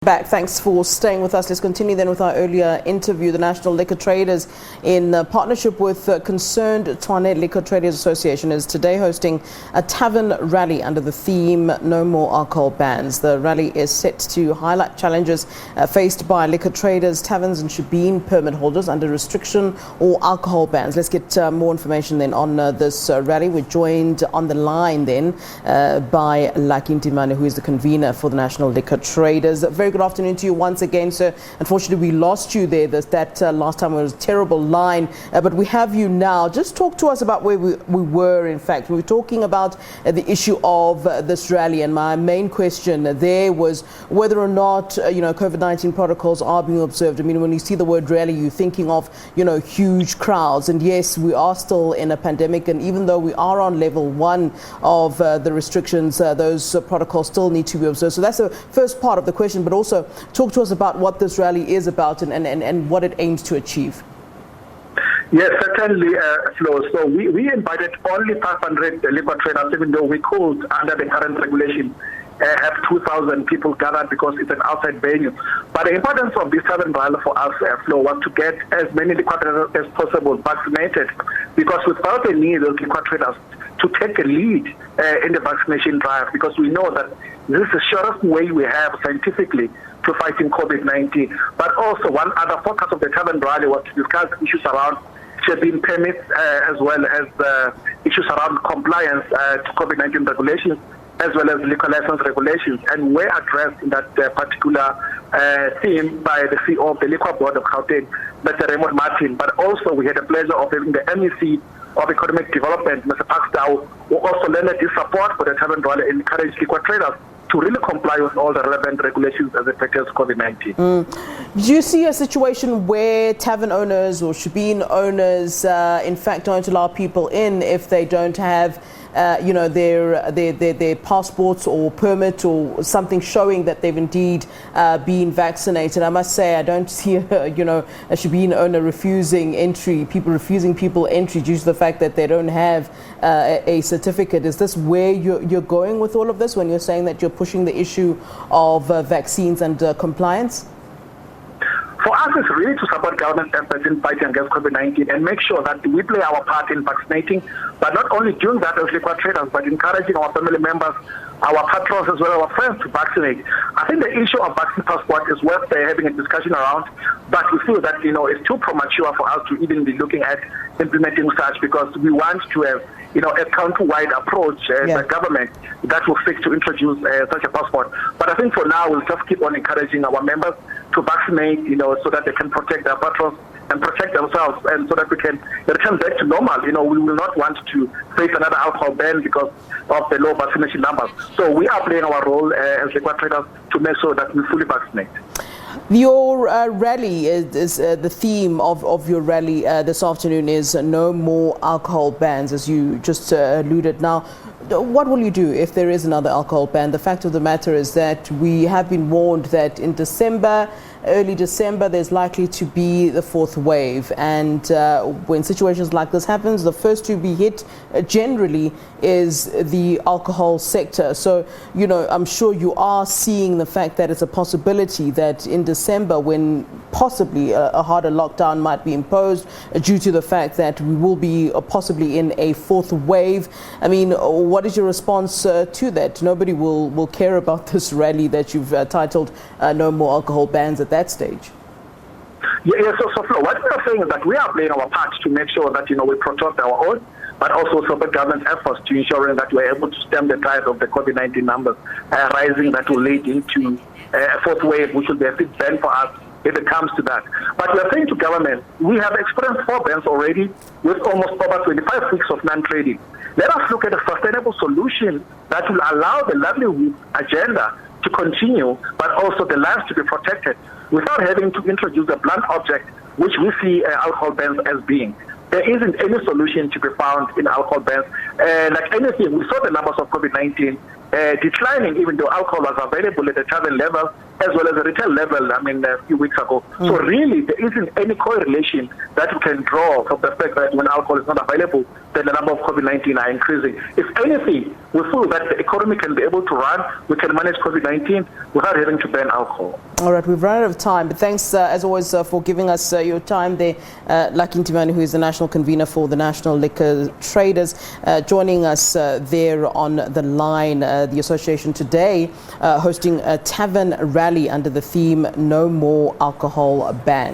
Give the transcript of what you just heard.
Back. Thanks for staying with us. Let's continue then with our earlier interview. The National Liquor Traders, in partnership with Concerned Tshwane Liquor Traders Association, is today hosting a Tavern Rally under the theme No More Alcohol Bans. The rally is set to highlight challenges faced by liquor traders, taverns and shebeen permit holders under restriction or alcohol bans. Let's get more information then on this rally. We're joined on the line then by Ntimane, who is the convener for the National Liquor Traders. Very good afternoon to you once again, sir. Unfortunately, we lost you there. That last time was a terrible line, but we have you now. Just talk to us about where we were, in fact. We were talking about the issue of this rally, and my main question there was whether or not, COVID-19 protocols are being observed. I mean, when you see the word rally, you're thinking of, huge crowds. And yes, we are still in a pandemic, and even though we are on level 1 of the restrictions, those protocols still need to be observed. So that's the first part of the question, but also talk to us about what this rally is about and what it aims to achieve. Yes, certainly, Flo. So we invited only 500 liquor traders, even though we could, under the current regulation, have 2,000 people gathered because it's an outside venue. But the importance of this Tavern Rally for us, Flo, was to get as many liquor traders as possible vaccinated, because without the need of liquor traders to take a lead in the vaccination drive, because we know that this is the shortest way we have scientifically to fighting COVID-19. But also one other focus of the Tavern Rally was to discuss issues around shebeen permits, as well as issues around compliance to COVID-19 regulations, as well as liquor license regulations, and were addressed in that particular theme by the CEO of the Liquor Board of Gauteng, Mr. Raymond Martin. But also we had the pleasure of having the MEC of Economic Development, Mr. Pakstau, who also lended his support for the Tavern Rally and encouraged liquor traders to really comply with all the relevant regulations as it affects COVID-19. Do you see a situation where tavern owners or shebeen owners, in fact, don't allow people in if they don't have their passports or permit or something showing that they've indeed been vaccinated? I must say, I don't see a shebeen owner refusing people entry due to the fact that they don't have a certificate. Is this where you're going with all of this when you're saying that you're pushing the issue of vaccines and compliance? For us, it's really to support government efforts in fighting against COVID-19 and make sure that we play our part in vaccinating, but not only doing that as liquor traders, but encouraging our family members, our patrons, as well as our friends to vaccinate. I think the issue of vaccine passport is worth having a discussion around, but we feel that, it's too premature for us to even be looking at implementing such, because we want to have, a country-wide approach by government that will seek to introduce such a passport. But I think for now, we'll just keep on encouraging our members to vaccinate, so that they can protect their patrons and protect themselves, and so that we can return back to normal. We will not want to face another alcohol ban because of the low vaccination numbers. So we are playing our role as liquor traders to make sure that we fully vaccinate. Your rally is the theme of your rally this afternoon is no more alcohol bans, as you just alluded. Now, what will you do if there is another alcohol ban? The fact of the matter is that we have been warned that in early December, there's likely to be the 4th wave. And when situations like this happens, the first to be hit generally is the alcohol sector. So, I'm sure you are seeing the fact that it's a possibility that in December, when possibly a harder lockdown might be imposed due to the fact that we will be possibly in a 4th wave. I mean, what is your response to that? Nobody will care about this rally that you've titled No More Alcohol Bans at that stage. Yeah, so Flo, what we are saying is that we are playing our part to make sure that, we protect our own, but also support government efforts to ensuring that we're able to stem the tide of the COVID-19 numbers rising that will lead into a 4th wave, which will be a big ban for us if it comes to that. But we are saying to government, we have experienced 4 bans already with almost over 25 weeks of non-trading. Let us look at a sustainable solution that will allow the livelihood agenda to continue, but also the lives to be protected without having to introduce a blunt object, which we see alcohol bans as being. There isn't any solution to be found in alcohol bans. Like anything, we saw the numbers of COVID-19 declining, even though alcohol was available at the tavern level as well as the retail level, a few weeks ago. So really, there isn't any correlation that we can draw from the fact that when alcohol is not available, then the number of COVID-19 are increasing. If anything, we feel that the economy can be able to run, we can manage COVID-19 without having to ban alcohol. All right, we've run out of time, but thanks as always for giving us your time there. Ntimane, who is the National Convener for the National Liquor Traders, joining us there on the line. The association today hosting a Tavern Rally under the theme No More Alcohol Ban.